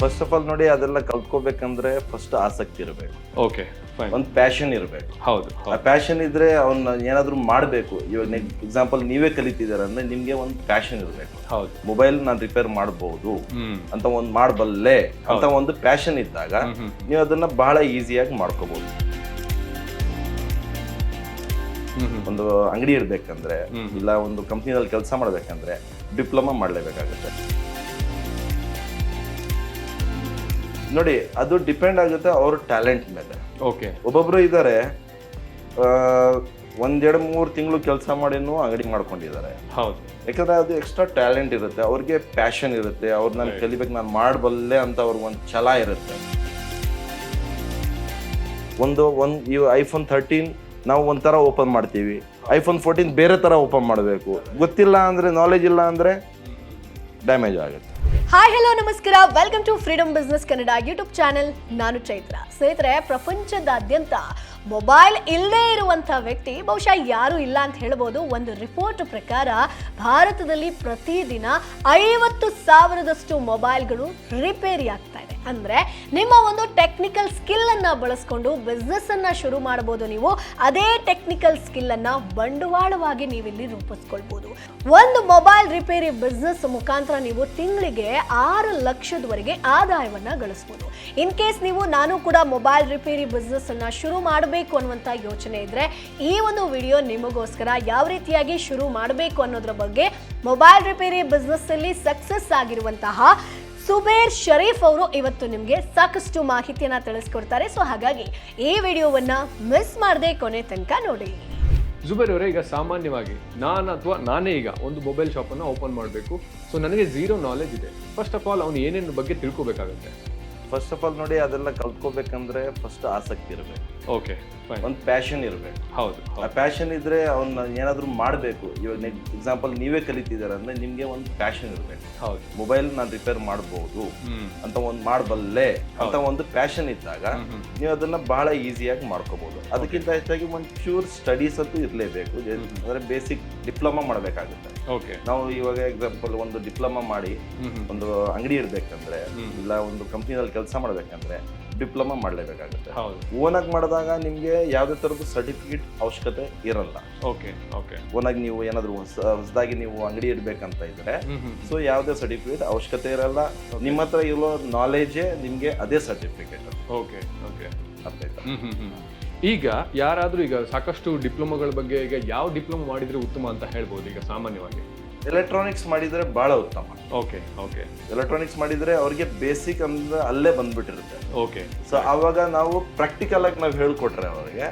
First of all ನೋಡಿ, ಅದೆಲ್ಲ ಕಲ್ತ್ಕೋಬೇಕಂದ್ರೆ first ಆಸಕ್ತಿ ಇರಬೇಕು, ಓಕೆ ಫೈನ್. ಒಂದು ಪ್ಯಾಷನ್ ಇರಬೇಕು. ಹೌದು ಆ ಪ್ಯಾಷನ್ ಇದ್ರೆ ಅವ್ನ ಏನಾದ್ರು ಮಾಡಬೇಕು. ಇವಾಗ ಎಕ್ಸಾಂಪಲ್ ನೀವೇ ಕಲಿತಿದ್ದೀರ ಅಂದ್ರೆ ನಿಮ್ಗೆ ಒಂದು ಪ್ಯಾಷನ್ ಇರಬೇಕು. ಹೌದು. ಮೊಬೈಲ್ ನಾನು ರಿಪೇರ್ ಮಾಡಬಹುದು ಅಂತ ಒಂದು ಮಾಡಬಲ್ಲೆ ಅಂತ ಒಂದು ಪ್ಯಾಷನ್ ಇದ್ದಾಗ ನೀವು ಅದನ್ನ ಬಹಳ ಈಸಿಯಾಗಿ ಮಾಡ್ಕೋಬಹುದು. ಒಂದು ಅಂಗಡಿ ಇರ್ಬೇಕಂದ್ರೆ ಇಲ್ಲ ಒಂದು ಕಂಪ್ನಿನಲ್ಲಿ ಕೆಲಸ ಮಾಡ್ಬೇಕಂದ್ರೆ ಡಿಪ್ಲೊಮಾ ಮಾಡಲೇಬೇಕಾಗುತ್ತೆ. ನೋಡಿ, ಅದು ಡಿಪೆಂಡ್ ಆಗುತ್ತೆ ಅವ್ರ ಟ್ಯಾಲೆಂಟ್ ಮೇಲೆ. ಓಕೆ. ಒಬ್ಬೊಬ್ರು ಇದ್ದಾರೆ 1-2-3 ತಿಂಗಳು ಕೆಲಸ ಮಾಡಿನೂ ಅಂಗಡಿ ಮಾಡ್ಕೊಂಡಿದ್ದಾರೆ. ಹೌದು. ಯಾಕಂದ್ರೆ ಅದು ಎಕ್ಸ್ಟ್ರಾ ಟ್ಯಾಲೆಂಟ್ ಇರುತ್ತೆ, ಅವ್ರಿಗೆ ಪ್ಯಾಷನ್ ಇರುತ್ತೆ, ಅವ್ರು ನಾನು ಕಲಿಬೇಕು, ನಾನು ಮಾಡಬಲ್ಲೆ ಅಂತ ಅವ್ರಿಗೆ ಒಂದು ಛಲ ಇರುತ್ತೆ. ಈ ಐಫೋನ್ 13 ನಾವು ಒಂಥರ ಓಪನ್ ಮಾಡ್ತೀವಿ, ಐಫೋನ್ 14 ಬೇರೆ ಥರ ಓಪನ್ ಮಾಡಬೇಕು. ಗೊತ್ತಿಲ್ಲ ಅಂದರೆ, ನಾಲೆಜ್ ಇಲ್ಲ ಅಂದರೆ ಡ್ಯಾಮೇಜ್ ಆಗುತ್ತೆ. ಹಾಯ್ ಹಲೋ ನಮಸ್ಕಾರ, welcome to Freedom Business Kannada YouTube channel. ನಾನು ಚೈತ್ರ. ಸ್ನೇಹಿತರೆ, ಪ್ರಪಂಚದಾದ್ಯಂತ ಮೊಬೈಲ್ ಇಲ್ಲದೇ ಇರುವಂಥ ವ್ಯಕ್ತಿ ಬಹುಶಃ ಯಾರೂ ಇಲ್ಲ ಅಂತ ಹೇಳ್ಬೋದು. ಒಂದು ರಿಪೋರ್ಟ್ ಪ್ರಕಾರ ಭಾರತದಲ್ಲಿ ಪ್ರತಿದಿನ 50,000ದಷ್ಟು ಮೊಬೈಲ್ಗಳು ರಿಪೇರಿ ಆಗ್ತಾ ಇದೆ. ಅಂದರೆ ನಿಮ್ಮ ಒಂದು ಟೆಕ್ನಿಕಲ್ ಸ್ಕಿಲ್ಲನ್ನು ಬಳಸ್ಕೊಂಡು ಬಿಸ್ನೆಸ್ಸನ್ನು ಶುರು ಮಾಡ್ಬೋದು. ನೀವು ಅದೇ ಟೆಕ್ನಿಕಲ್ ಸ್ಕಿಲ್ಲನ್ನು ಬಂಡವಾಳವಾಗಿ ನೀವಿಲ್ಲಿ ರೂಪಿಸ್ಕೊಳ್ಬೋದು. ಒಂದು ಮೊಬೈಲ್ ರಿಪೇರಿ ಬಿಸ್ನೆಸ್ ಮುಖಾಂತರ ನೀವು ತಿಂಗಳಿಗೆ 6 ಲಕ್ಷದವರೆಗೆ ಆದಾಯವನ್ನು ಗಳಿಸ್ಬೋದು. ಇನ್ ಕೇಸ್ ನಾನು ಕೂಡ ಮೊಬೈಲ್ ರಿಪೇರಿ ಬಿಸ್ನೆಸ್ಸನ್ನು ಶುರು ಮಾಡಬೇಕು ಅನ್ನುವಂಥ ಯೋಚನೆ ಇದ್ರೆ ಈ ಒಂದು ವಿಡಿಯೋ ನಿಮಗೋಸ್ಕರ. ಯಾವ ರೀತಿಯಾಗಿ ಶುರು ಮಾಡಬೇಕು ಅನ್ನೋದ್ರ ಬಗ್ಗೆ ಮೊಬೈಲ್ ರಿಪೇರಿ ಬಿಸ್ನೆಸ್ ಅಲ್ಲಿ ಸಕ್ಸಸ್ ಆಗಿರುವಂತಹ ಸುಬೇರ್ ಶರೀಫ್ ಅವರು ಇವತ್ತು ನಿಮಗೆ ಸಾಕಷ್ಟು ಮಾಹಿತಿಯನ್ನ ತಿಳಿಸ್ಕೊಡ್ತಾರೆ. ಸೊ ಹಾಗಾಗಿ ಈ ವಿಡಿಯೋವನ್ನ ಮಿಸ್ ಮಾಡದೆ ಕೊನೆ ತನಕ ನೋಡಿ. ಜುಬೇರ್ ಅವರೇ, ಈಗ ಸಾಮಾನ್ಯವಾಗಿ ನಾನೇ ಈಗ ಒಂದು ಮೊಬೈಲ್ ಶಾಪನ್ನು ಓಪನ್ ಮಾಡಬೇಕು. ಸೊ ನನಗೆ ಝೀರೋ ನಾಲೆಜ್ ಇದೆ. ಫಸ್ಟ್ ಆಫ್ ಆಲ್ ಅವನು ಏನೇನು ಬಗ್ಗೆ ತಿಳ್ಕೊಬೇಕಾಗುತ್ತೆ? ಫಸ್ಟ್ ಆಫ್ ಆಲ್ ನೋಡಿ, ಅದೆಲ್ಲ ಕಲ್ತ್ಕೋಬೇಕಂದ್ರೆ ಫಸ್ಟ್ ಆಸಕ್ತಿ ಇರಬೇಕು, ಓಕೆ ಫೈನ್. ಒಂದು ಪ್ಯಾಷನ್ ಇರಬೇಕು. ಹೌದು. ಆ ಪ್ಯಾಷನ್ ಇದ್ರೆ ಅವ್ನ ಏನಾದ್ರು ಮಾಡಬೇಕು. ಇವಾಗ ಎಕ್ಸಾಂಪಲ್ ನೀವೇ ಕಲಿತಿದ್ದೀರ ಅಂದ್ರೆ ನಿಮ್ಗೆ ಒಂದು ಪ್ಯಾಷನ್ ಇರಬೇಕು. ಹೌದು. ಮೊಬೈಲ್ ನಾನು ರಿಪೇರ್ ಮಾಡಬಹುದು ಅಂತ ಒಂದು ಮಾಡಬಲ್ಲೆ ಅಂತ ಒಂದು ಪ್ಯಾಷನ್ ಇದ್ದಾಗ ನೀವು ಅದನ್ನ ಬಹಳ ಈಸಿಯಾಗಿ ಮಾಡ್ಕೋಬಹುದು. ಅದಕ್ಕಿಂತ ಹೆಚ್ಚಾಗಿ ಒಂದು ಪ್ಯೂರ್ ಸ್ಟಡೀಸ್ ಅಂತೂ ಇರಲೇಬೇಕು. ಅಂದ್ರೆ ಬೇಸಿಕ್ ಡಿಪ್ಲೊಮಾ ಮಾಡಬೇಕಾಗುತ್ತೆ. ಓಕೆ. ನಾವು ಇವಾಗ ಎಕ್ಸಾಂಪಲ್ ಒಂದು ಡಿಪ್ಲೊಮಾ ಮಾಡಿ ಒಂದು ಅಂಗಡಿ ಇರ್ಬೇಕಂದ್ರೆ ಇಲ್ಲ ಒಂದು ಕಂಪ್ನಿನಲ್ಲಿ ಕೆಲಸ ಮಾಡ್ಬೇಕಂದ್ರೆ ಡಿಪ್ಲೊಮಾ ಮಾಡಲೇಬೇಕಾಗುತ್ತೆ. ಓನಾಗಿ ಮಾಡಿದಾಗ ನಿಮ್ಗೆ ಯಾವುದೇ ತರದ ಸರ್ಟಿಫಿಕೇಟ್ ಅವಶ್ಯಕತೆ ಇರಲ್ಲ. Okay okay. ಓನಾಗಿ ನೀವು ಏನಾದ್ರು ಹೊಸದಾಗಿ ನೀವು ಅಂಗಡಿ ಇಡ್ಬೇಕಂತ ಇದ್ರೆ ಸೊ ಯಾವುದೇ ಸರ್ಟಿಫಿಕೇಟ್ ಅವಶ್ಯಕತೆ ಇರಲ್ಲ. ನಿಮ್ಮ ಹತ್ರ ಇರೋ ನಾಲೆಜೇ ನಿಮ್ಗೆ ಅದೇ ಸರ್ಟಿಫಿಕೇಟ್. Okay okay. ಅರ್ಥ ಆಯ್ತಾ? ಈಗ ಯಾರಾದ್ರೂ ಈಗ ಸಾಕಷ್ಟು ಡಿಪ್ಲೊಮಾಗಳ ಬಗ್ಗೆ ಈಗ ಯಾವ ಡಿಪ್ಲೊಮಾ ಮಾಡಿದ್ರೆ ಉತ್ತಮ ಅಂತ ಹೇಳ್ಬೋದು? ಈಗ ಸಾಮಾನ್ಯವಾಗಿ ಎಲೆಕ್ಟ್ರಾನಿಕ್ಸ್ ಮಾಡಿದ್ರೆ ಬಹಳ ಉತ್ತಮ. Okay okay. ಎಲೆಕ್ಟ್ರಾನಿಕ್ಸ್ ಮಾಡಿದ್ರೆ ಅವ್ರಿಗೆ ಬೇಸಿಕ್ ಅಂದ್ರೆ ಅಲ್ಲೇ ಬಂದ್ಬಿಟ್ಟಿರುತ್ತೆ. ಓಕೆ. ಸೊ ಅವಾಗ ನಾವು ಪ್ರಾಕ್ಟಿಕಲ್ ಆಗಿ ನಾವು ಹೇಳ್ಕೊಟ್ರೆ ಅವ್ರಿಗೆ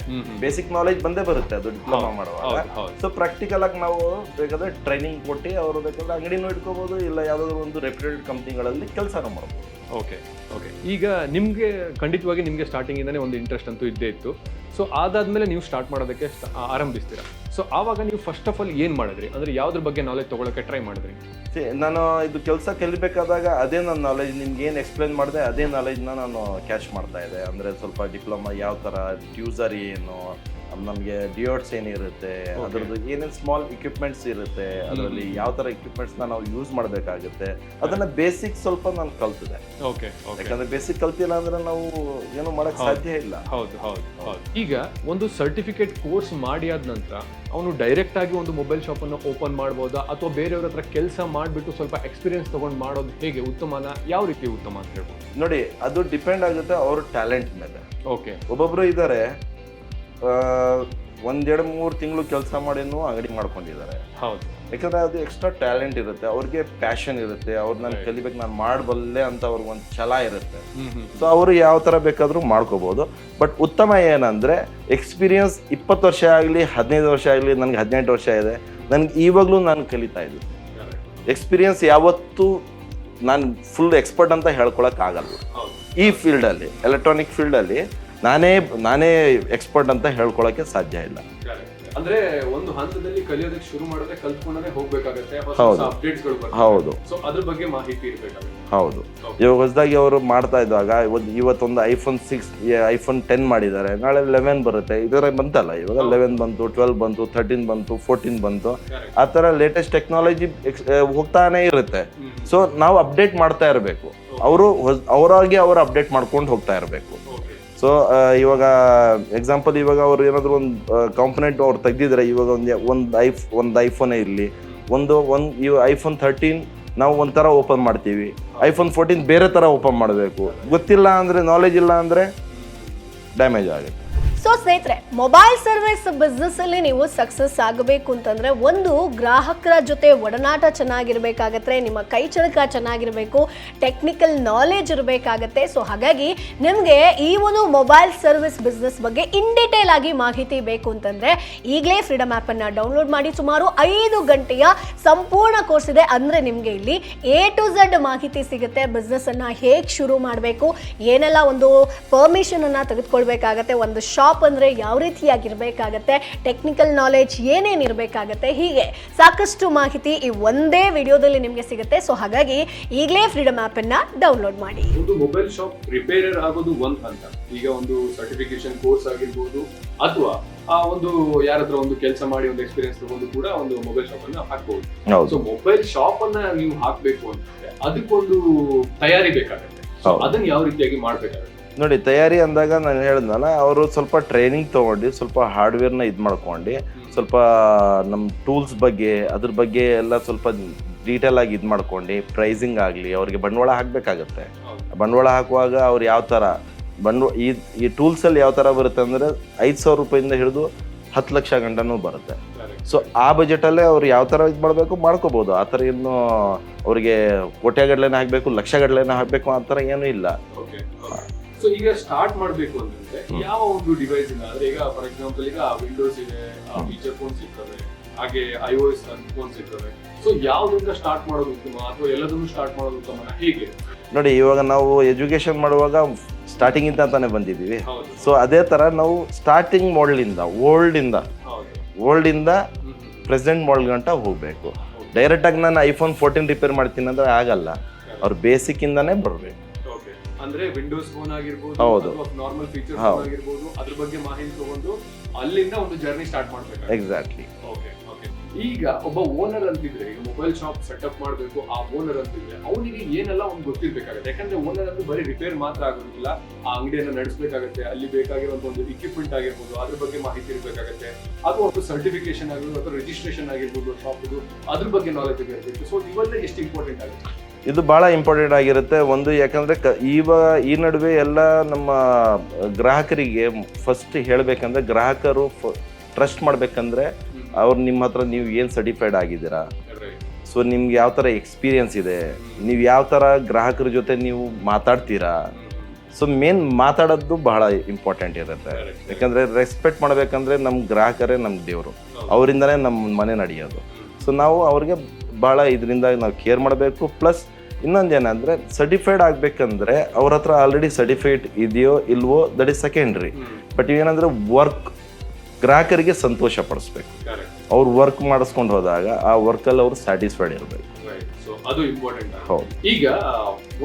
ಬೇಸಿಕ್ ನಾಲೆಜ್ ಬಂದೇ ಬರುತ್ತೆ ಅದು ಡಿಪ್ಲೊಮಾ ಮಾಡುವಾಗ. ಸೊ ಪ್ರಾಕ್ಟಿಕಲ್ ಆಗಿ ನಾವು ಬೇಕಾದ್ರೆ ಟ್ರೈನಿಂಗ್ ಕೊಟ್ಟು ಅವರು ಬೇಕಾದ್ರೆ ಅಂಗಡಿನೂ ಇಟ್ಕೋಬಹುದು, ಇಲ್ಲ ಯಾವ್ದಾದ್ರು ಒಂದು ರೆಪ್ಯೂಟೆಡ್ ಕಂಪ್ನಿಗಳಲ್ಲಿ ಕೆಲಸನೂ ಮಾಡ್ಬೋದು. Okay okay. ಈಗ ನಿಮಗೆ ಖಂಡಿತವಾಗಿ ನಿಮಗೆ ಸ್ಟಾರ್ಟಿಂಗ್ ಇಂದಾನೆ ಒಂದು ಇಂಟ್ರೆಸ್ಟ್ ಅಂತೂ ಇದ್ದೇ ಇತ್ತು. ಸೊ ಅದಾದ್ಮೇಲೆ ನೀವು ಸ್ಟಾರ್ಟ್ ಮಾಡೋದಕ್ಕೆ ಆರಂಭಿಸ್ತೀರಾ. ಸೊ ಆವಾಗ ನೀವು ಫಸ್ಟ್ ಆಫ್ ಆಲ್ ಏನು ಮಾಡಿದ್ರಿ? ಅಂದ್ರೆ ಯಾವ್ದ್ರ ಬಗ್ಗೆ ನಾಲೆಜ್ ತಗೊಳಕ್ಕೆ ಟ್ರೈ ಮಾಡಿದ್ರಿ? ನಾನು ಇದು ಕೆಲಸ ಕಲಿಬೇಕಾದಾಗ ಅದೇ ನನ್ನ ನಾಲೆಜ್ ನಿಮ್ಗೆ ಏನು ಎಕ್ಸ್ಪ್ಲೇನ್ ಮಾಡಿದೆ ಅದೇ ನಾಲೆಜ್ನ ನಾನು ಕ್ಯಾಚ್ ಮಾಡ್ತಾ ಇದ್ದೆ. ಅಂದರೆ ಸ್ವಲ್ಪ ಡಿಪ್ಲೊಮಾ ಯಾವ ಥರ ಯೂಸರ್ ಏನು, ನಮಗೆ ಡಿಯೋಡ್ಸ್ ಏನಿರುತ್ತೆ, ಅದರದ್ದು ಏನೇನು ಸ್ಮಾಲ್ ಇಕ್ವಿಪ್ಮೆಂಟ್ಸ್ ಇರುತ್ತೆ, ಅದರಲ್ಲಿ ಯಾವ ಥರ ಇಕ್ವಿಪ್ಮೆಂಟ್ಸ್ನ ನಾವು ಯೂಸ್ ಮಾಡಬೇಕಾಗುತ್ತೆ, ಅದನ್ನ ಬೇಸಿಕ್ ಸ್ವಲ್ಪ ನಾನು ಕಲ್ತಿದೆ. ಓಕೆ. ಯಾಕಂದ್ರೆ ಬೇಸಿಕ್ ಕಲ್ತಿಲ್ಲ ಅಂದ್ರೆ ನಾವು ಏನು ಮಾಡಕ್ ಸಾಧ್ಯ ಇಲ್ಲ. ಹೌದು ಹೌದು ಹೌದು. ಈಗ ಒಂದು ಸರ್ಟಿಫಿಕೇಟ್ ಕೋರ್ಸ್ ಮಾಡಿ ಆದ ನಂತರ ಅವನು ಡೈರೆಕ್ಟ್ ಆಗಿ ಒಂದು ಮೊಬೈಲ್ ಶಾಪ್ ಅನ್ನು ಓಪನ್ ಮಾಡ್ಬೋದಾ, ಅಥವಾ ಬೇರೆಯವ್ರ ಹತ್ರ ಕೆಲಸ ಮಾಡಿಬಿಟ್ಟು ಸ್ವಲ್ಪ ಎಕ್ಸ್ಪೀರಿಯನ್ಸ್ ತಗೊಂಡು ಮಾಡೋದು ಹೇಗೆ ಉತ್ತಮನ? ಯಾವ ರೀತಿ ಉತ್ತಮ ಅಂತ ಹೇಳ್ಬೋದು? ನೋಡಿ, ಅದು ಡಿಪೆಂಡ್ ಆಗುತ್ತೆ ಅವ್ರ ಟ್ಯಾಲೆಂಟ್ ಮೇಲೆ. ಓಕೆ. ಒಬ್ಬೊಬ್ರು ಇದ್ದಾರೆ 1-2-3 ತಿಂಗಳು ಕೆಲಸ ಮಾಡಿನೂ ಅಂಗಡಿ ಮಾಡ್ಕೊಂಡಿದ್ದಾರೆ. ಹೌದು. ಯಾಕಂದ್ರೆ ಅದು ಎಕ್ಸ್ಟ್ರಾ ಟ್ಯಾಲೆಂಟ್ ಇರುತ್ತೆ, ಅವ್ರಿಗೆ ಪ್ಯಾಷನ್ ಇರುತ್ತೆ, ಅವ್ರು ನಾನು ಕಲಿಬೇಕು, ನಾನು ಮಾಡಬಲ್ಲೆ ಅಂತ ಅವ್ರಿಗೆ ಒಂದು ಛಲ ಇರುತ್ತೆ. ಸೊ ಅವರು ಯಾವ ಥರ ಬೇಕಾದರೂ ಮಾಡ್ಕೋಬಹುದು. ಬಟ್ ಉತ್ತಮ ಏನಂದ್ರೆ ಎಕ್ಸ್ಪೀರಿಯನ್ಸ್ 20 ವರ್ಷ ಆಗಲಿ 15 ವರ್ಷ ಆಗಲಿ, ನನಗೆ 18 ವರ್ಷ ಇದೆ, ನನಗೆ ಇವಾಗಲೂ ನಾನು ಕಲಿತಾ ಇದ್ದೀನಿ. ಎಕ್ಸ್ಪೀರಿಯನ್ಸ್ ಯಾವತ್ತೂ ನಾನು ಫುಲ್ ಎಕ್ಸ್ಪರ್ಟ್ ಅಂತ ಹೇಳ್ಕೊಳಕ್ ಆಗಲ್ಲ. ಈ ಫೀಲ್ಡಲ್ಲಿ, ಎಲೆಕ್ಟ್ರಾನಿಕ್ ಫೀಲ್ಡಲ್ಲಿ ನಾನೇ ಎಕ್ಸ್ಪರ್ಟ್ ಅಂತ ಹೇಳ್ಕೊಳಕ್ಕೆ ಸಾಧ್ಯ ಇಲ್ಲ. ಅಂದ್ರೆ ಒಂದು ಹಂತದಲ್ಲಿ ಕಲಿಯೋದಕ್ಕೆ ಶುರು ಮಾಡಿದ್ರೆ ಕಲ್ತ್ಕೊಂಡೇ ಹೋಗ್ಬೇಕಾಗತ್ತೆ, ಹೊಸ ಅಪ್ಡೇಟ್ಸ್ ಗಳು ಬರ್ತವೆ. ಹೌದು. ಸೊ ಅದ್ರ ಬಗ್ಗೆ ಮಾಹಿತಿ ಇರ್ಬೇಕಾಗುತ್ತೆ. ಹೌದು. ಇವಾಗ ಹೊಸದಾಗಿ ಅವರು ಮಾಡ್ತಾ ಇದ್ದಾಗ ಇವತ್ತೊಂದು ಐಫೋನ್ 6 ಐಫೋನ್ 10 ಮಾಡಿದ್ದಾರೆ, ನಾಳೆ 11 ಬರುತ್ತೆ. ಇದರ ಬಂತಲ್ಲ, ಇವಾಗ 11 ಬಂತು, 12 ಬಂತು, 13 ಬಂತು, 14 ಬಂತು. ಆ ತರ ಲೇಟೆಸ್ಟ್ ಟೆಕ್ನಾಲಜಿ ಹೋಗ್ತಾನೆ ಇರುತ್ತೆ. ಸೊ ನಾವು ಅಪ್ಡೇಟ್ ಮಾಡ್ತಾ ಇರಬೇಕು, ಅವರಾಗಿ ಅವರು ಅಪ್ಡೇಟ್ ಮಾಡ್ಕೊಂಡು ಹೋಗ್ತಾ ಇರಬೇಕು. ಸೊ ಇವಾಗ ಎಕ್ಸಾಂಪಲ್, ಇವಾಗ ಅವ್ರು ಏನಾದ್ರು ಒಂದು ಕಾಂಪೊನೆಂಟ್ ಅವ್ರು ತೆಗ್ದಿದ್ರೆ, ಇವಾಗ ಒಂದು ಐಫೋನೇ ಇರಲಿ, ಒಂದು ಐಫೋನ್ 13 ನಾವು ಒಂಥರ ಓಪನ್ ಮಾಡ್ತೀವಿ, ಐಫೋನ್ 14 ಬೇರೆ ಥರ ಓಪನ್ ಮಾಡಬೇಕು. ಗೊತ್ತಿಲ್ಲ ಅಂದರೆ, ನಾಲೆಜ್ ಇಲ್ಲ ಅಂದರೆ ಡ್ಯಾಮೇಜ್ ಆಗುತ್ತೆ. ಸೊ ಸ್ನೇಹಿತರೆ, ಮೊಬೈಲ್ ಸರ್ವಿಸ್ ಬಿಸ್ನೆಸ್ ಅಲ್ಲಿ ನೀವು ಸಕ್ಸಸ್ ಆಗಬೇಕು ಅಂತಂದ್ರೆ ಒಂದು ಗ್ರಾಹಕರ ಜೊತೆ ಒಡನಾಟ ಚೆನ್ನಾಗಿರ್ಬೇಕಾಗತ್ತೆ, ನಿಮ್ಮ ಕೈ ಚಳಕ ಚೆನ್ನಾಗಿರಬೇಕು, ಟೆಕ್ನಿಕಲ್ ನಾಲೆಜ್ ಇರಬೇಕಾಗತ್ತೆ. ಸೊ ಹಾಗಾಗಿ ನಿಮಗೆ ಈ ಒಂದು ಮೊಬೈಲ್ ಸರ್ವಿಸ್ ಬಿಸ್ನೆಸ್ ಬಗ್ಗೆ ಇನ್ ಡೀಟೇಲ್ ಆಗಿ ಮಾಹಿತಿ ಬೇಕು ಅಂತಂದ್ರೆ ಈಗಲೇ ಫ್ರೀಡಮ್ ಆ್ಯಪ್ ಅನ್ನ ಡೌನ್ಲೋಡ್ ಮಾಡಿ. ಸುಮಾರು 5 ಗಂಟೆಯ ಸಂಪೂರ್ಣ ಕೋರ್ಸ್ ಇದೆ. ಅಂದ್ರೆ ನಿಮಗೆ ಇಲ್ಲಿ A to Z ಮಾಹಿತಿ ಸಿಗುತ್ತೆ. ಬಿಸ್ನೆಸ್ ಅನ್ನ ಹೇಗೆ ಶುರು ಮಾಡಬೇಕು, ಏನೆಲ್ಲ ಒಂದು ಪರ್ಮಿಷನ್ ಅನ್ನ ತೆಗೆದುಕೊಳ್ಬೇಕಾಗತ್ತೆ, ಒಂದು ಶಾಪ್ ಅಂದ್ರೆ ಯಾವ ರೀತಿಯಾಗಿರ್ಬೇಕಾಗತ್ತೆ, ಟೆಕ್ನಿಕಲ್ ನಾಲೆಜ್ ಏನೇನಿರಬೇಕಾಗತ್ತೆ, ಹೀಗೆ ಸಾಕಷ್ಟು ಮಾಹಿತಿ ಈ ಒಂದೇ ವಿಡಿಯೋದಲ್ಲಿ ನಿಮಗೆ ಸಿಗುತ್ತೆ. ಸೊ ಹಾಗಾಗಿ ಈಗಲೇ ಫ್ರೀಡಮ್ ಆ್ಯಪ್ ಅನ್ನ ಡೌನ್ಲೋಡ್ ಮಾಡಿ. ಒಂದು ಮೊಬೈಲ್ ಶಾಪ್ ರಿಪೇರರ್ ಆಗೋದು ಒಂದು ಹಂತ. ಈಗ ಒಂದು ಸರ್ಟಿಫಿಕೇಶನ್ ಕೋರ್ಸ್ ಆಗಿರ್ಬೋದು, ಅಥವಾ ಆ ಒಂದು ಯಾರತ್ರ ಒಂದು ಕೆಲಸ ಮಾಡಿ ಒಂದು ಎಕ್ಸ್ಪೀರಿಯನ್ಸ್ ತಗೊಂಡು ಕೂಡ ಒಂದು ಮೊಬೈಲ್ ಶಾಪ್ ಅನ್ನ ಹಾಕ್ಬಹುದು. ಸೊ ಮೊಬೈಲ್ ಶಾಪ್ ಅನ್ನ ನೀವು ಹಾಕ್ಬೇಕು ಅಂತಂದ್ರೆ ಅದಕ್ಕೊಂದು ತಯಾರಿ ಬೇಕಾಗುತ್ತೆ. ಅದನ್ನ ಯಾವ ರೀತಿಯಾಗಿ ಮಾಡ್ಬೇಕಾಗುತ್ತೆ ನೋಡಿ. ತಯಾರಿ ಅಂದಾಗ ನಾನು ಹೇಳಿದ್ನಲ್ಲ, ಅವರು ಸ್ವಲ್ಪ ಟ್ರೈನಿಂಗ್ ತೊಗೊಂಡು, ಸ್ವಲ್ಪ ಹಾರ್ಡ್ವೇರ್ನ ಇದು ಮಾಡ್ಕೊಂಡು, ಸ್ವಲ್ಪ ನಮ್ಮ ಟೂಲ್ಸ್ ಬಗ್ಗೆ ಅದ್ರ ಬಗ್ಗೆ ಎಲ್ಲ ಸ್ವಲ್ಪ ಡೀಟೇಲ್ ಆಗಿ ಇದು ಮಾಡ್ಕೊಂಡು, ಪ್ರೈಸಿಂಗ್ ಆಗಲಿ, ಅವ್ರಿಗೆ ಬಂಡವಾಳ ಹಾಕಬೇಕಾಗತ್ತೆ. ಬಂಡವಾಳ ಹಾಕುವಾಗ ಅವ್ರು ಯಾವ ಥರ ಈ ಟೂಲ್ಸಲ್ಲಿ ಯಾವ ಥರ ಬರುತ್ತೆ ಅಂದರೆ 5,000 ರೂಪಾಯಿಂದ ಹಿಡಿದು 10 ಲಕ್ಷ ಗಂಟನೂ ಬರುತ್ತೆ. ಸೊ ಆ ಬಜೆಟಲ್ಲೇ ಅವ್ರು ಯಾವ ಥರ ಇದು ಮಾಡಬೇಕು ಮಾಡ್ಕೋಬೋದು. ಆ ಥರ ಏನು ಅವರಿಗೆ ಕೋಟ್ಯಾಗಡ್ಲೆನೇ ಹಾಕಬೇಕು, ಲಕ್ಷಗಡ್ಲೆನೇ ಹಾಕಬೇಕು ಆ ಥರ ಏನೂ ಇಲ್ಲ. ಸೊ ಈಗ ಸ್ಟಾರ್ಟ್ ಮಾಡಬೇಕು ಅಂತಂದ್ರೆ ಯಾವ ಒಂದು ಡಿವೈಸ್ ಇಲ್ಲ ಅಂದ್ರೆ, ಈಗ ಫಾರ್ ಎಕ್ಸಾಂಪಲ್ ಈಗ ವಿಂಡೋಸ್ ಇದೆ, ಫೀಚರ್ ಫೋನ್ಸ್ ಇರ್ತವೆ, ಹಾಗೆ iOS ಫೋನ್ಸ್ ಇರ್ತವೆ. ಸೊ ಯಾವ್ದಿಂದ ಸ್ಟಾರ್ಟ್ ಮಾಡೋದು ಉತ್ತಮ, ಅಥವಾ ಎಲ್ಲದನ್ನು ಸ್ಟಾರ್ಟ್ ಮಾಡೋದು ಉತ್ತಮ, ಹೇಗೆ ನೋಡಿ? ಇವಾಗ ನಾವು ಎಜುಕೇಶನ್ ಮಾಡುವಾಗ ಸ್ಟಾರ್ಟಿಂಗ್ ಇಂದ ಅಂತಾನೆ ಬಂದಿದ್ದೀವಿ. ಸೊ ಅದೇ ತರ ನಾವು ಸ್ಟಾರ್ಟಿಂಗ್ ಓಲ್ಡ್ ಇಂದ ಪ್ರೆಸೆಂಟ್ ಮಾಡೆಲ್ ಗಂಟ ಹೋಗ್ಬೇಕು. ಡೈರೆಕ್ಟ್ ಆಗಿ ನಾನು ಐಫೋನ್ 14 ರಿಪೇರ್ ಮಾಡ್ತೀನಿ ಅಂದ್ರೆ ಆಗಲ್ಲ. ಅವ್ರು ಬೇಸಿಕ್ ಇಂದಾನೇ ಬರಬೇಕು. ಅಂದ್ರೆ ವಿಂಡೋಸ್ ಫೋನ್ ಆಗಿರ್ಬೋದು, ಅಥವಾ ನಾರ್ಮಲ್ ಫೀಚರ್ ಫೋನ್ ಆಗಿರ್ಬೋದು, ಅದ್ರ ಬಗ್ಗೆ ಮಾಹಿತಿ ತಗೊಂಡು ಅಲ್ಲಿಂದ ಒಂದು ಜರ್ನಿ ಸ್ಟಾರ್ಟ್ ಮಾಡ್ಬೇಕು. ಎಕ್ಸಾಕ್ಟ್ಲಿ. ಈಗ ಒಬ್ಬ ಓನರ್ ಅಂತಿದ್ರೆ, ಈಗ ಮೊಬೈಲ್ ಶಾಪ್ ಸೆಟಪ್ ಮಾಡಬೇಕು, ಆ ಓನರ್ ಅಂತಿದ್ರೆ ಅವನಿಗೆ ಏನೆಲ್ಲ ಒಂದು ಗೊತ್ತಿರ್ಬೇಕಾಗುತ್ತೆ. ಯಾಕಂದ್ರೆ ಓನರ್ ಅಂದ್ರೆ ಬರೀ ರಿಪೇರ್ ಮಾತ್ರ ಆಗೋದಿಲ್ಲ, ಆ ಅಂಗಡಿಯನ್ನ ನಡೆಸಬೇಕಾಗತ್ತೆ, ಅಲ್ಲಿ ಬೇಕಾಗಿರುವಂತ ಒಂದು ಇಕ್ವಿಪ್ಮೆಂಟ್ ಆಗಿರ್ಬೋದು ಅದ್ರ ಬಗ್ಗೆ ಮಾಹಿತಿ ಇರಬೇಕಾಗತ್ತೆ, ಅಥವಾ ಒಂದು ಸರ್ಟಿಫಿಕೇಶನ್ ಆಗಿರ್ಬೋದು ಅಥವಾ ರಿಜಿಸ್ಟ್ರೇಷನ್ ಆಗಿರ್ಬೋದು ಶಾಪ್ದು, ಅದ್ರ ಬಗ್ಗೆ ನಾಲೆಜ್ ಇರಬೇಕು. ಸೊ ಇವೆಲ್ಲ ಎಷ್ಟು ಇಂಪಾರ್ಟೆಂಟ್ ಆಗುತ್ತೆ? ಇದು ಭಾಳ ಇಂಪಾರ್ಟೆಂಟ್ ಆಗಿರುತ್ತೆ. ಒಂದು ಯಾಕಂದರೆ ಈ ನಡುವೆ ಎಲ್ಲ ನಮ್ಮ ಗ್ರಾಹಕರಿಗೆ ಫಸ್ಟ್ ಹೇಳಬೇಕಂದ್ರೆ, ಗ್ರಾಹಕರು ಟ್ರಸ್ಟ್ ಮಾಡಬೇಕಂದ್ರೆ ಅವ್ರು ನಿಮ್ಮ ಹತ್ರ ನೀವು ಏನು ಸರ್ಟಿಫೈಡ್ ಆಗಿದ್ದೀರಾ, ಸೊ ನಿಮ್ಗೆ ಯಾವ ಥರ ಎಕ್ಸ್ಪೀರಿಯನ್ಸ್ ಇದೆ, ನೀವು ಯಾವ ಥರ ಗ್ರಾಹಕರ ಜೊತೆ ನೀವು ಮಾತಾಡ್ತೀರಾ. ಸೊ ಮೇನ್ ಮಾತಾಡೋದು ಬಹಳ ಇಂಪಾರ್ಟೆಂಟ್ ಇರುತ್ತೆ. ಯಾಕಂದರೆ ರೆಸ್ಪೆಕ್ಟ್ ಮಾಡಬೇಕಂದ್ರೆ ನಮ್ಮ ಗ್ರಾಹಕರೇ ನಮ್ಮ ದೇವರು, ಅವರಿಂದನೇ ನಮ್ಮ ಮನೆ ನಡೆಯೋದು. ಸೊ ನಾವು ಅವ್ರಿಗೆ ಭಾಳ ಇದರಿಂದ ನಾವು ಕೇರ್ ಮಾಡಬೇಕು. ಪ್ಲಸ್ ಇನ್ನೊಂದೇನಂದರೆ, ಸರ್ಟಿಫೈಡ್ ಆಗಬೇಕಂದ್ರೆ ಅವ್ರ ಹತ್ರ ಆಲ್ರೆಡಿ ಸರ್ಟಿಫೈಡ್ ಇದೆಯೋ ಇಲ್ವೋ ದಟ್ ಈಸ್ ಸೆಕೆಂಡ್ರಿ. ಬಟ್ ಏನಂದರೆ ವರ್ಕ್ ಗ್ರಾಹಕರಿಗೆ ಸಂತೋಷ ಪಡಿಸ್ಬೇಕು. ಅವ್ರು ವರ್ಕ್ ಮಾಡಿಸ್ಕೊಂಡು ಹೋದಾಗ ಆ ವರ್ಕಲ್ಲಿ ಅವರು ಸ್ಯಾಟಿಸ್ಫೈಡ್ ಇರಬೇಕು. ಅದು ಇಂಪಾರ್ಟೆಂಟ್. ಹೌದು. ಈಗ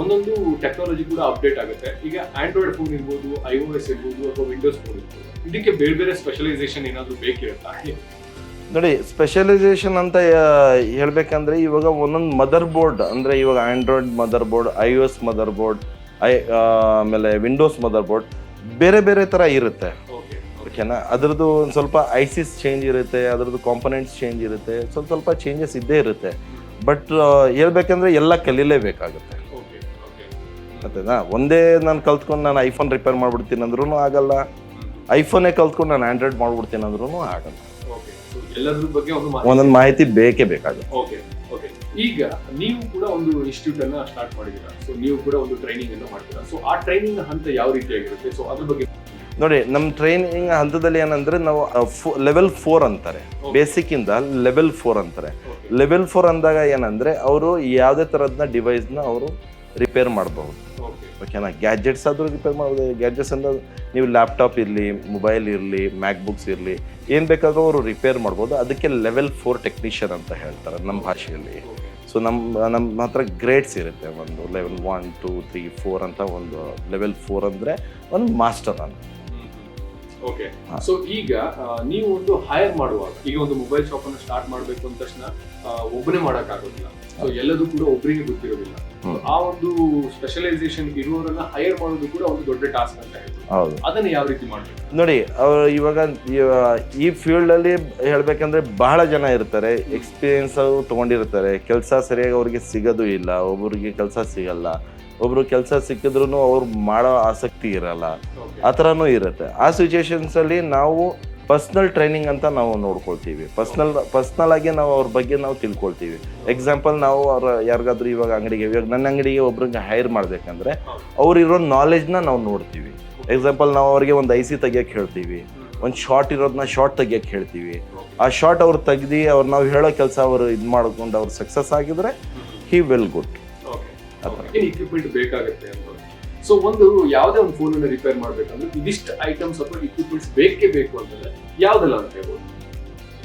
ಒಂದೊಂದು ಟೆಕ್ನಾಲಜಿ ಕೂಡ ಅಪ್ಡೇಟ್ ಆಗುತ್ತೆ. ಈಗ ಆಂಡ್ರಾಯ್ಡ್ ಫೋನ್ ಇರ್ಬೋದು, iOS ಇರ್ಬೋದು, ಅಥವಾ ವಿಂಡೋಸ್ ಫೋನ್ ಇರ್ಬೋದು, ಇದಕ್ಕೆ ಬೇರೆ ಬೇರೆ ಸ್ಪೆಷಲೈಸೇಷನ್ ಏನಾದರೂ ಬೇಕಿರುತ್ತಾ? ನೋಡಿ, ಸ್ಪೆಷಲೈಸೇಷನ್ ಅಂತ ಹೇಳ್ಬೇಕಂದ್ರೆ, ಇವಾಗ ಒಂದೊಂದು ಮದರ್ ಬೋರ್ಡ್ ಅಂದರೆ, ಇವಾಗ Android mother board, iOS mother board, ಆಮೇಲೆ ವಿಂಡೋಸ್ ಮದರ್ ಬೋರ್ಡ್ ಬೇರೆ ಬೇರೆ ಥರ ಇರುತ್ತೆ. ಓಕೆನಾ? ಅದರದ್ದು ಒಂದು ಸ್ವಲ್ಪ ಐಸಿಸ್ ಚೇಂಜ್ ಇರುತ್ತೆ, ಅದರದ್ದು ಕಾಂಪೊನೆಂಟ್ಸ್ ಚೇಂಜ್ ಇರುತ್ತೆ, ಸ್ವಲ್ಪ ಚೇಂಜಸ್ ಇದ್ದೇ ಇರುತ್ತೆ. ಬಟ್ ಹೇಳ್ಬೇಕಂದ್ರೆ ಎಲ್ಲ ಕಲೀಲೇಬೇಕಾಗುತ್ತೆ. ಮತ್ತೇನಾ, ಒಂದೇ ನಾನು ಕಲ್ತ್ಕೊಂಡು ನಾನು ಐಫೋನ್ ರಿಪೇರ್ ಮಾಡ್ಬಿಡ್ತೀನಿ ಅಂದ್ರೂ ಆಗಲ್ಲ, ಐಫೋನೇ ಕಲ್ತ್ಕೊಂಡು ನಾನು ಆಂಡ್ರಾಯ್ಡ್ ಮಾಡ್ಬಿಡ್ತೀನಿ ಅಂದ್ರೂ ಆಗಲ್ಲ. ಎಲ್ಲದ್ರ ಬಗ್ಗೆ ಒಂದೊಂದು ಮಾಹಿತಿ ಬೇಕೇ ಬೇಕಾಗುತ್ತೆ. ಈಗ ನೀವು ಕೂಡ ಒಂದು ಇನ್ಸ್ಟಿಟ್ಯೂಟ್ ಅನ್ನ ಸ್ಟಾರ್ಟ್ ಮಾಡಿದ್ದೀರಾ, ಸೊ ನೀವು ಕೂಡ ಒಂದು ಟ್ರೈನಿಂಗ್ ಅನ್ನು ಮಾಡ್ತೀರಾ. ಸೊ ಆ ಟ್ರೈನಿಂಗ್ ಹಂತ ಯಾವ ರೀತಿಯಾಗಿರುತ್ತೆ? ಸೊ ಅದ್ರ ಬಗ್ಗೆ ನೋಡಿ, ನಮ್ಮ ಟ್ರೈನಿಂಗ್ ಹಂತದಲ್ಲಿ ಏನಂದ್ರೆ, ನಾವು ಲೆವೆಲ್ 4 ಅಂತಾರೆ, ಬೇಸಿಕ್ ಇಂದ ಲೆವೆಲ್ 4 ಅಂತಾರೆ. ಲೆವೆಲ್ 4 ಅಂದಾಗ ಏನಂದ್ರೆ, ಅವರು ಯಾವುದೇ ತರದ್ನ ಡಿವೈಸ್ನ ಅವರು ರಿಪೇರ್ ಮಾಡಬಹುದು. ಓಕೆನಾ. ಗ್ಯಾಜೆಟ್ಸ್ ಆದರೂ ರಿಪೇರ್ ಮಾಡ್ಬೋದು. ಗ್ಯಾಜೆಟ್ಸ್ ಅಂದ್ರೆ ನೀವು ಲ್ಯಾಪ್ಟಾಪ್ ಇರಲಿ, ಮೊಬೈಲ್ ಇರಲಿ, ಮ್ಯಾಕ್ಬುಕ್ಸ್ ಇರಲಿ, ಏನು ಬೇಕಾದರೂ ಅವರು ರಿಪೇರ್ ಮಾಡ್ಬೋದು. ಅದಕ್ಕೆ ಲೆವೆಲ್ 4 ಟೆಕ್ನಿಷಿಯನ್ ಅಂತ ಹೇಳ್ತಾರೆ ನಮ್ಮ ಭಾಷೆಯಲ್ಲಿ. ಸೊ ನಮ್ಮ ಹತ್ರ ಗ್ರೇಡ್ಸ್ ಇರುತ್ತೆ. ಒಂದು ಲೆವೆಲ್ 1, 2, 3, 4 ಅಂತ. ಒಂದು ಲೆವೆಲ್ 4 ಅಂದರೆ ಒಂದು ಮಾಸ್ಟರ್ ಅಂತ. ಓಕೆ. ಸೊ ಈಗ ನೀವು ಒಂದು ಹೈರ್ ಮಾಡುವಾಗ, ಈಗ ಒಂದು ಮೊಬೈಲ್ ಶಾಪ್ ಅನ್ನು ಸ್ಟಾರ್ಟ್ ಮಾಡಬೇಕು ಅಂದ ತಕ್ಷಣ ಒಬ್ಬನೇ ಮಾಡೋಕ್ಕಾಗೋದಿಲ್ಲ. ಸೊ ಎಲ್ಲದೂ ಕೂಡ ಒಬ್ಬರಿಗೆ ಗೊತ್ತಿರೋದಿಲ್ಲ. ಆ ಒಂದು ಸ್ಪೆಷಲೈಸೇಷನ್ ಇರುವವರನ್ನ ಹೈರ್ ಮಾಡೋದು ಕೂಡ ಒಂದು ದೊಡ್ಡ ಟಾಸ್ಕ್ ಅಂತ ಹೇಳ್ಬೋದು. ಹೌದು. ಅದನ್ನ ಯಾವ ರೀತಿ ಮಾಡಬೇಕು ನೋಡಿ, ಅವರು ಇವಾಗ ಈ ಫೀಲ್ಡಲ್ಲಿ ಹೇಳಬೇಕಂದ್ರೆ ಬಹಳ ಜನ ಇರ್ತಾರೆ, ಎಕ್ಸ್ಪೀರಿಯನ್ಸ್ ತೊಗೊಂಡಿರ್ತಾರೆ. ಕೆಲಸ ಸರಿಯಾಗಿ ಅವ್ರಿಗೆ ಸಿಗೋದು ಇಲ್ಲ, ಒಬ್ಬರಿಗೆ ಕೆಲಸ ಸಿಗಲ್ಲ, ಒಬ್ರು ಕೆಲಸ ಸಿಕ್ಕಿದ್ರು ಅವ್ರು ಮಾಡೋ ಆಸಕ್ತಿ ಇರಲ್ಲ, ಆ ಥರನೂ ಇರುತ್ತೆ. ಆ ಸಿಚುವೇಶನ್ಸಲ್ಲಿ ನಾವು ಪರ್ಸ್ನಲ್ ಟ್ರೈನಿಂಗ್ ಅಂತ ನಾವು ನೋಡ್ಕೊಳ್ತೀವಿ. ಪರ್ಸ್ನಲ್ ಆಗಿ ನಾವು ಅವ್ರ ಬಗ್ಗೆ ನಾವು ತಿಳ್ಕೊಳ್ತೀವಿ. ಎಕ್ಸಾಂಪಲ್, ನಾವು ಅವ್ರ ಯಾರಿಗಾದ್ರೂ ಇವಾಗ ಇವಾಗ ನನ್ನ ಅಂಗಡಿಗೆ ಒಬ್ರಿಗೆ ಹೈರ್ ಮಾಡಬೇಕಂದ್ರೆ ಅವ್ರಿರೋ ನಾಲೆಜ್ನ ನಾವು ನೋಡ್ತೀವಿ. ಎಕ್ಸಾಂಪಲ್, ನಾವು ಅವ್ರಿಗೆ ಒಂದು IC ತೆಗಿಯೋಕ್ಕೆ ಹೇಳ್ತೀವಿ, ಒಂದು ಶಾರ್ಟ್ ಇರೋದನ್ನ ಶಾರ್ಟ್ ತೆಗಿಯೋಕ್ಕೆ ಹೇಳ್ತೀವಿ. ಆ ಶಾರ್ಟ್ ಅವ್ರು ತೆಗ್ದು ನಾವು ಹೇಳೋ ಕೆಲಸ ಅವರು ಇದು ಮಾಡ್ಕೊಂಡು ಅವ್ರು ಸಕ್ಸಸ್ ಆಗಿದ್ರೆ ಹಿ ವಿಲ್ ಗುಡ್. ಇಕ್ವಿಪ್ಮೆಂಟ್ ಬೇಕಾಗುತ್ತೆ ಅಂತ. ಸೊ ಒಂದು ಯಾವುದೇ ಒಂದು ಫೋನ್ ಅನ್ನು ರಿಪೇರ್ ಮಾಡ್ಬೇಕಂದ್ರೆ ಇದಿಷ್ಟು ಐಟಮ್ಸ್ ಅಥವಾ ಇಕ್ವಿಪ್ಮೆಂಟ್ಸ್ ಬೇಕೇ ಬೇಕು ಅಂತಂದ್ರೆ ಯಾವ್ದೆಲ್ಲ ಅಂತ ಹೇಳ್ಬೋದು?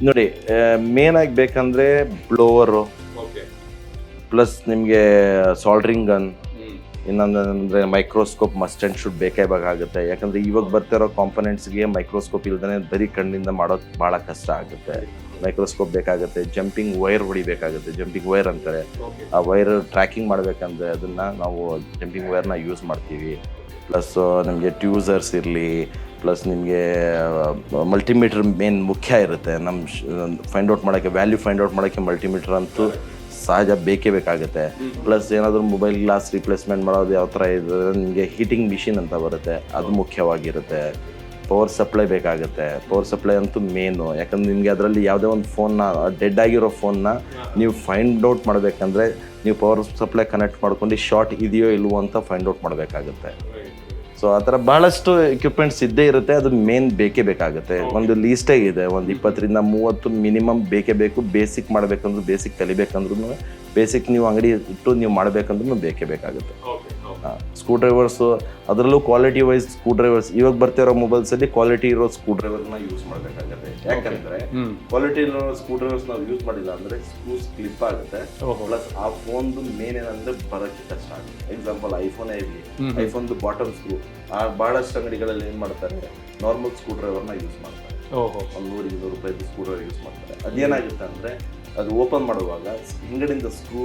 ನೋಡಿ, ಮೇನ್ ಆಗಿ ಬೇಕಂದ್ರೆ ಬ್ಲೋವರು, ಪ್ಲಸ್ ನಿಮಗೆ ಸಾಲ್ಡ್ರಿಂಗ್ ಗನ್, ಇನ್ನೊಂದಂದ್ರೆ ಮೈಕ್ರೋಸ್ಕೋಪ್ ಮಸ್ಟ್ ಆ್ಯಂಡ್ ಶುಡ್ ಬೇಕಾಗುತ್ತೆ. ಯಾಕಂದ್ರೆ ಇವಾಗ ಬರ್ತಿರೋ ಕಾಂಪೊನೆಂಟ್ಸ್ಗೆ ಮೈಕ್ರೋಸ್ಕೋಪ್ ಇಲ್ದೇ ಬರೀ ಕಣ್ಣಿಂದ ಮಾಡೋದು ಭಾಳ ಕಷ್ಟ ಆಗುತ್ತೆ. ಮೈಕ್ರೋಸ್ಕೋಪ್ ಬೇಕಾಗುತ್ತೆ. ಜಂಪಿಂಗ್ ವೈರ್ ಹೊಡಿಬೇಕಾಗುತ್ತೆ, ಜಂಪಿಂಗ್ ವೈರ್ ಅಂತಾರೆ. ಆ ವೈರ್ ಟ್ರ್ಯಾಕಿಂಗ್ ಮಾಡಬೇಕಂದ್ರೆ ಅದನ್ನು ನಾವು ಜಂಪಿಂಗ್ ವೈರ್ನ ಯೂಸ್ ಮಾಡ್ತೀವಿ. ಪ್ಲಸ್ ನಮಗೆ ಟ್ಯೂಸರ್ಸ್ ಇರಲಿ, ಪ್ಲಸ್ ನಿಮಗೆ ಮಲ್ಟಿಮೀಟ್ರ್ ಮೇನ್ ಮುಖ್ಯ ಇರುತ್ತೆ. ನಮ್ಮ ಫೈಂಡ್ ಔಟ್ ಮಾಡೋಕ್ಕೆ, ವ್ಯಾಲ್ಯೂ ಫೈಂಡ್ ಔಟ್ ಮಾಡೋಕ್ಕೆ ಮಲ್ಟಿಮೀಟ್ರ್ ಅಂತೂ ಸಹಜ ಬೇಕೇ ಬೇಕಾಗುತ್ತೆ. ಪ್ಲಸ್ ಏನಾದರೂ ಮೊಬೈಲ್ ಗ್ಲಾಸ್ ರಿಪ್ಲೇಸ್ಮೆಂಟ್ ಮಾಡೋದು ಯಾವ ಥರ ಇದೆ, ನಿಮಗೆ ಹೀಟಿಂಗ್ ಮಿಷಿನ್ ಅಂತ ಬರುತ್ತೆ, ಅದು ಮುಖ್ಯವಾಗಿರುತ್ತೆ. ಪವರ್ ಸಪ್ಲೈ ಬೇಕಾಗುತ್ತೆ. ಪವರ್ ಸಪ್ಲೈ ಅಂತೂ ಮೇನು. ಯಾಕಂದ್ರೆ ನಿಮಗೆ ಅದರಲ್ಲಿ ಯಾವುದೇ ಒಂದು ಫೋನ್ನ, ಡೆಡ್ ಆಗಿರೋ ಫೋನ್ನ ನೀವು ಫೈಂಡ್ ಔಟ್ ಮಾಡಬೇಕಂದ್ರೆ ನೀವು ಪವರ್ ಸಪ್ಲೈ ಕನೆಕ್ಟ್ ಮಾಡ್ಕೊಂಡು ಶಾರ್ಟ್ ಇದೆಯೋ ಇಲ್ವೋ ಅಂತ ಫೈಂಡ್ ಔಟ್ ಮಾಡಬೇಕಾಗುತ್ತೆ. ಸೊ ಆ ಥರ ಭಾಳಷ್ಟು ಎಕ್ವಿಪ್ಮೆಂಟ್ಸ್ ಇದ್ದೇ ಇರುತ್ತೆ. ಅದು ಮೇನ್ ಬೇಕೇ ಬೇಕಾಗುತ್ತೆ. ಒಂದು ಲೀಸ್ಟೇ ಇದೆ, ಒಂದು 20ರಿಂದ 30 ಮಿನಿಮಮ್ ಬೇಕೇ ಬೇಕು. ಬೇಸಿಕ್ ಮಾಡಬೇಕಂದ್ರೂ, ಬೇಸಿಕ್ ಕಲಿಬೇಕಂದ್ರೂ, ಬೇಸಿಕ್ ನೀವು ಅಂಗಡಿ ಇಟ್ಟು ನೀವು ಮಾಡಬೇಕಂದ್ರೂ ಬೇಕೇ ಬೇಕಾಗುತ್ತೆ. ಸ್ಕ್ರೂ ಡ್ರೈವರ್ಸು, ಅದರಲ್ಲೂ ಕ್ವಾಲಿಟಿ ವೈಸ್ ಸ್ಕ್ರೂ ಡ್ರೈವರ್ಸ್ ಇವಾಗ ಬರ್ತಿರೋ ಮೊಬೈಲ್ಸಲ್ಲಿ ಕ್ವಾಲಿಟಿ ಇರೋ ಸ್ಕ್ರೂ ಡ್ರೈವರ್ನ ಯೂಸ್ ಮಾಡಬೇಕಾಗುತ್ತೆ. ಯಾಕಂದರೆ ಕ್ವಾಲಿಟಿ ಇರೋ ಸ್ಕ್ರೂ ಡ್ರೈವರ್ಸ್ ನಾವು ಯೂಸ್ ಮಾಡಿಲ್ಲ ಅಂದರೆ ಸ್ಕ್ರೂ ಸ್ಲಿಪ್ ಆಗುತ್ತೆ. ಪ್ಲಸ್ ಆ ಫೋನ್ದು ಮೇನ್ ಏನಂದರೆ ಬರೋಕ್ಕೆ ಕಷ್ಟ ಆಗುತ್ತೆ. ಎಕ್ಸಾಂಪಲ್, ಐಫೋನೇ ಇರಲಿ, ಐಫೋನ್ದು ಬಾಟಮ್ ಸ್ಕ್ರೂ ಭಾಳಷ್ಟು ಅಂಗಡಿಗಳಲ್ಲಿ ಏನು ಮಾಡ್ತಾರೆ, ನಾರ್ಮಲ್ ಸ್ಕ್ರೂ ಡ್ರೈವರ್ನ ಯೂಸ್ ಮಾಡ್ತಾರೆ. ಒಂದು 100-200 ರೂಪಾಯಿದು ಸ್ಕ್ರೂ ಡ್ರೈವರ್ ಯೂಸ್ ಮಾಡ್ತಾರೆ. ಅದೇನಾಗುತ್ತೆ ಅಂದರೆ ಅದು ಓಪನ್ ಮಾಡುವಾಗ ಹಿಂಗಡಿಂದ ಸ್ಕ್ರೂ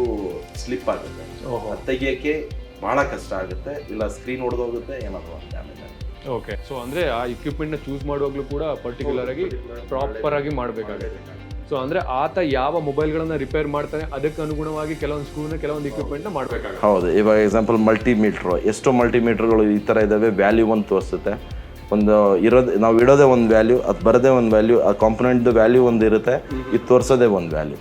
ಸ್ಲಿಪ್ ಆಗುತ್ತೆ. ಅದು ತೆಗಿಯೋಕ್ಕೆ ಭಾಳ ಕಷ್ಟ ಆಗುತ್ತೆ, ಇಲ್ಲ ಸ್ಕ್ರೀನ್ ಹೊಡೆದೋಗುತ್ತೆ, ಏನಾದರೂ ಡ್ಯಾಮೇಜ್ ಆಗುತ್ತೆ. ಓಕೆ. ಸೊ ಅಂದರೆ ಆ ಇಕ್ವಿಪ್ಮೆಂಟ್ನ ಚೂಸ್ ಮಾಡುವಾಗಲೂ ಕೂಡ ಪರ್ಟಿಕ್ಯುಲರ್ ಆಗಿ ಪ್ರಾಪರ್ ಆಗಿ ಮಾಡಬೇಕಾಗುತ್ತೆ. ಸೊ ಅಂದರೆ ಆತ ಯಾವ ಮೊಬೈಲ್ಗಳನ್ನ ರಿಪೇರ್ ಮಾಡ್ತಾನೆ ಅದಕ್ಕೆ ಅನುಗುಣವಾಗಿ ಕೆಲವೊಂದು ಸ್ಕ್ರೂನ, ಕೆಲವೊಂದು ಇಕ್ವಿಪ್ಮೆಂಟ್ನ ಮಾಡಬೇಕಾಗುತ್ತೆ. ಹೌದು. ಇವಾಗ ಎಕ್ಸಾಂಪಲ್ ಮಲ್ಟಿಮೀಟ್ರು, ಎಷ್ಟೋ ಮಲ್ಟಿಮೀಟ್ರ್ಗಳು ಈ ಥರ ಇದ್ದಾವೆ. ವ್ಯಾಲ್ಯೂ ಒಂದು ತೋರಿಸುತ್ತೆ, ಒಂದು ಇರೋದು ನಾವು ಇಡೋದೇ ಒಂದು ವ್ಯಾಲ್ಯೂ, ಅದು ಬರೋದೇ ಒಂದು ವ್ಯಾಲ್ಯೂ, ಆ ಕಾಂಪೊನೆಂಟ್ದು ವ್ಯಾಲ್ಯೂ ಒಂದು ಇರುತ್ತೆ, ಇದು ತೋರಿಸೋದೇ ಒಂದು ವ್ಯಾಲ್ಯೂ.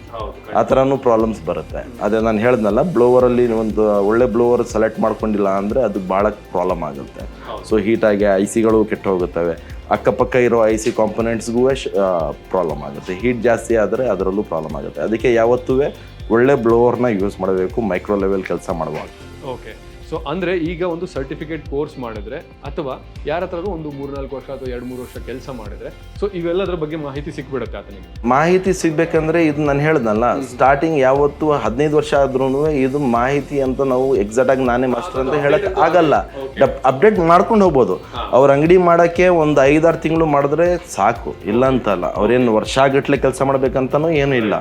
ಆ ಥರನೂ ಪ್ರಾಬ್ಲಮ್ಸ್ ಬರುತ್ತೆ. ಅದೇ ನಾನು ಹೇಳಿದ್ನಲ್ಲ, ಬ್ಲೋವರಲ್ಲಿ ಒಂದು ಒಳ್ಳೆ ಬ್ಲೋವರ್ ಸೆಲೆಕ್ಟ್ ಮಾಡ್ಕೊಂಡಿಲ್ಲ ಅಂದರೆ ಅದು ಭಾಳ ಪ್ರಾಬ್ಲಮ್ ಆಗುತ್ತೆ. ಸೊ ಹೀಟಾಗಿ ICಗಳು ಕೆಟ್ಟು ಹೋಗುತ್ತವೆ. ಅಕ್ಕಪಕ್ಕ ಇರೋ IC ಕಾಂಪೊನೆಂಟ್ಸ್ಗೂ ಪ್ರಾಬ್ಲಮ್ ಆಗುತ್ತೆ. ಹೀಟ್ ಜಾಸ್ತಿ ಆದರೆ ಅದರಲ್ಲೂ ಪ್ರಾಬ್ಲಮ್ ಆಗುತ್ತೆ. ಅದಕ್ಕೆ ಯಾವತ್ತೂ ಒಳ್ಳೆ ಬ್ಲೋವರ್ನ ಯೂಸ್ ಮಾಡಬೇಕು ಮೈಕ್ರೋ ಲೆವೆಲ್ ಕೆಲಸ ಮಾಡುವಾಗ. ಓಕೆ. ಸೊ ಅಂದರೆ ಈಗ ಒಂದು ಸರ್ಟಿಫಿಕೇಟ್ ಕೋರ್ಸ್ ಮಾಡಿದ್ರೆ ಅಥವಾ ಯಾರ ಹತ್ರನೂ ಒಂದು 3-4 ವರ್ಷ ಅಥವಾ 2-3 ವರ್ಷ ಕೆಲಸ ಮಾಡಿದ್ರೆ ಸೊ ಇವೆಲ್ಲದರ ಬಗ್ಗೆ ಮಾಹಿತಿ ಸಿಕ್ಬಿಡುತ್ತೆ ಆತನಿಗೆ. ಮಾಹಿತಿ ಸಿಗ್ಬೇಕಂದ್ರೆ ಇದು ನಾನು ಹೇಳ್ದಲ್ಲ, ಸ್ಟಾರ್ಟಿಂಗ್ ಯಾವತ್ತು 15 ವರ್ಷ ಆದ್ರೂ ಇದು ಮಾಹಿತಿ ಅಂತ ನಾವು ಎಕ್ಸಾಕ್ಟ್ ಆಗಿ ನಾನೇ ಮಾಸ್ಟರ್ ಅಂತ ಹೇಳಕ್ ಆಗಲ್ಲ. ಅಪ್ಡೇಟ್ ಮಾಡ್ಕೊಂಡು ಹೋಗ್ಬೋದು. ಅವ್ರ ಅಂಗಡಿ ಮಾಡೋಕ್ಕೆ ಒಂದು 5-6 ತಿಂಗಳು ಮಾಡಿದ್ರೆ ಸಾಕು, ಇಲ್ಲ ಅಂತಲ್ಲ. ಅವ್ರೇನು ವರ್ಷಗಟ್ಟಲೆ ಕೆಲಸ ಮಾಡ್ಬೇಕಂತನೂ ಏನೂ ಇಲ್ಲ.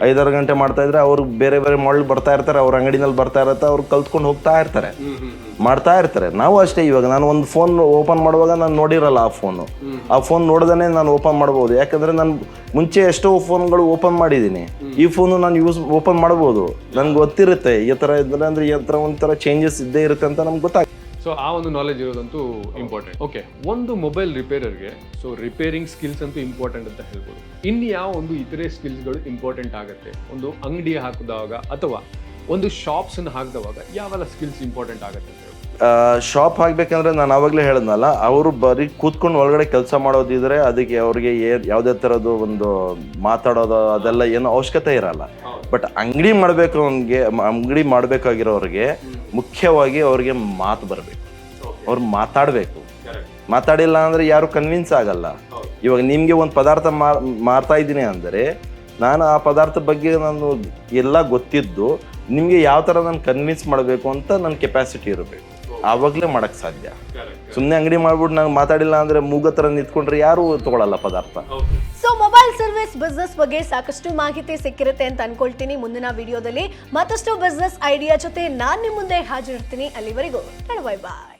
5-6 ಗಂಟೆ ಮಾಡ್ತಾ ಇದ್ರೆ ಅವ್ರು ಬೇರೆ ಬೇರೆ ಮಾಡಲ್ ಬರ್ತಾ ಇರ್ತಾರೆ, ಅವ್ರ ಅಂಗಡಿನಲ್ಲಿ ಬರ್ತಾ ಇರತ್ತೆ, ಅವ್ರು ಕಲ್ತ್ಕೊಂಡು ಹೋಗ್ತಾ ಇರ್ತಾರೆ, ಮಾಡ್ತಾ ಇರ್ತಾರೆ. ನಾವು ಅಷ್ಟೇ. ಇವಾಗ ನಾನು ಒಂದು ಫೋನ್ ಓಪನ್ ಮಾಡುವಾಗ ನಾನು ನೋಡಿರಲ್ಲ ಆ ಫೋನ್ ನೋಡ್ದೇ ನಾನು ಓಪನ್ ಮಾಡ್ಬೋದು. ಯಾಕಂದ್ರೆ ನಾನು ಮುಂಚೆ ಎಷ್ಟೋ ಫೋನ್ಗಳು ಓಪನ್ ಮಾಡಿದ್ದೀನಿ, ಈ ಫೋನು ನಾನು ಓಪನ್ ಮಾಡ್ಬೋದು. ನನ್ಗೆ ಗೊತ್ತಿರುತ್ತೆ ಈ ಥರ ಇದ್ರೆ ಅಂದ್ರೆ ಈ ಥರ ಒಂಥರ ಚೇಂಜಸ್ ಇದ್ದೇ ಇರುತ್ತೆ ಅಂತ ನಮ್ಗೆ ಗೊತ್ತಾಗುತ್ತೆ. ಸೊ ಆ ಒಂದು ನಾಲೆಜ್ ಇರೋದಂತೂ ಇಂಪಾರ್ಟೆಂಟ್. ಓಕೆ. ಒಂದು ಮೊಬೈಲ್ ರಿಪೇರರ್ಗೆ ಸೊ ರಿಪೇರಿಂಗ್ ಸ್ಕಿಲ್ಸ್ ಅಂತೂ ಇಂಪಾರ್ಟೆಂಟ್ ಅಂತ ಹೇಳ್ಬೋದು. ಇನ್ನು ಯಾವ ಒಂದು ಇತರೆ ಸ್ಕಿಲ್ಸ್ಗಳು ಇಂಪಾರ್ಟೆಂಟ್ ಆಗುತ್ತೆ ಒಂದು ಅಂಗಡಿ ಹಾಕಿದಾಗ ಅಥವಾ ಒಂದು ಶಾಪ್ಸನ್ನು ಹಾಕಿದವಾಗ ಯಾವೆಲ್ಲ ಸ್ಕಿಲ್ಸ್ ಇಂಪಾರ್ಟೆಂಟ್ ಆಗುತ್ತೆ ಅಂತ ಹೇಳಿ? ಶಾಪ್ ಹಾಕ್ಬೇಕಂದ್ರೆ ನಾನು ಆವಾಗಲೇ ಹೇಳಿದ್ನಲ್ಲ, ಅವರು ಬರೀ ಕೂತ್ಕೊಂಡು ಒಳಗಡೆ ಕೆಲಸ ಮಾಡೋದಿದ್ರೆ ಅದಕ್ಕೆ ಅವ್ರಿಗೆ ಯಾವುದೇ ಥರದ್ದು ಒಂದು ಮಾತಾಡೋದು ಅದೆಲ್ಲ ಏನು ಅವಶ್ಯಕತೆ ಇರಲ್ಲ. ಬಟ್ ಅಂಗಡಿ ಮಾಡಬೇಕು, ಅಂಗಡಿ ಮಾಡಬೇಕಾಗಿರೋರಿಗೆ ಮುಖ್ಯವಾಗಿ ಅವ್ರಿಗೆ ಮಾತು ಬರಬೇಕು, ಅವ್ರು ಮಾತಾಡಬೇಕು. ಮಾತಾಡಿಲ್ಲ ಅಂದರೆ ಯಾರು ಕನ್ವಿನ್ಸ್ ಆಗಲ್ಲ. ಇವಾಗ ನಿಮಗೆ ಒಂದು ಪದಾರ್ಥ ಮಾರ್ತಾ ಇದ್ದೀನಿ ಅಂದರೆ ನಾನು ಆ ಪದಾರ್ಥದ ಬಗ್ಗೆ ನಾನು ಎಲ್ಲ ಗೊತ್ತಿದ್ದು ನಿಮಗೆ ಯಾವ ಥರ ನಾನು ಕನ್ವಿನ್ಸ್ ಮಾಡಬೇಕು ಅಂತ ನನ್ನ ಕೆಪಾಸಿಟಿ ಇರಬೇಕು. ಆವಾಗಲೇ ಮಾಡೋಕ್ಕೆ ಸಾಧ್ಯ. ಸುಮ್ಮನೆ ಅಂಗಡಿ ಮಾಡ್ಬಿಟ್ಟು ನಾನು ಮಾತಾಡಿಲ್ಲ ಅಂದರೆ ಮೂಗ ಥರ ನಿಂತ್ಕೊಂಡ್ರೆ ಯಾರು ತಗೊಳ್ಳಲ್ಲ ಪದಾರ್ಥ. ಸೊ ಮೊಬೈಲ್ ಸರ್ವಿಸ್ ಬಿಸ್ನೆಸ್ ಬಗ್ಗೆ ಸಾಕಷ್ಟು ಮಾಹಿತಿ ಸಿಕ್ಕಿರುತ್ತೆ ಅಂತ ಅನ್ಕೊಳ್ತೀನಿ. ಮುಂದಿನ ವಿಡಿಯೋದಲ್ಲಿ ಮತ್ತಷ್ಟು ಬಿಸ್ನೆಸ್ ಐಡಿಯಾ ಜೊತೆ ನಾನು ನಿಮ್ಮ ಮುಂದೆ ಹಾಜರಿರ್ತೀನಿ. ಅಲ್ಲಿವರೆಗೂ ಬಾಯ್ ಬಾಯ್.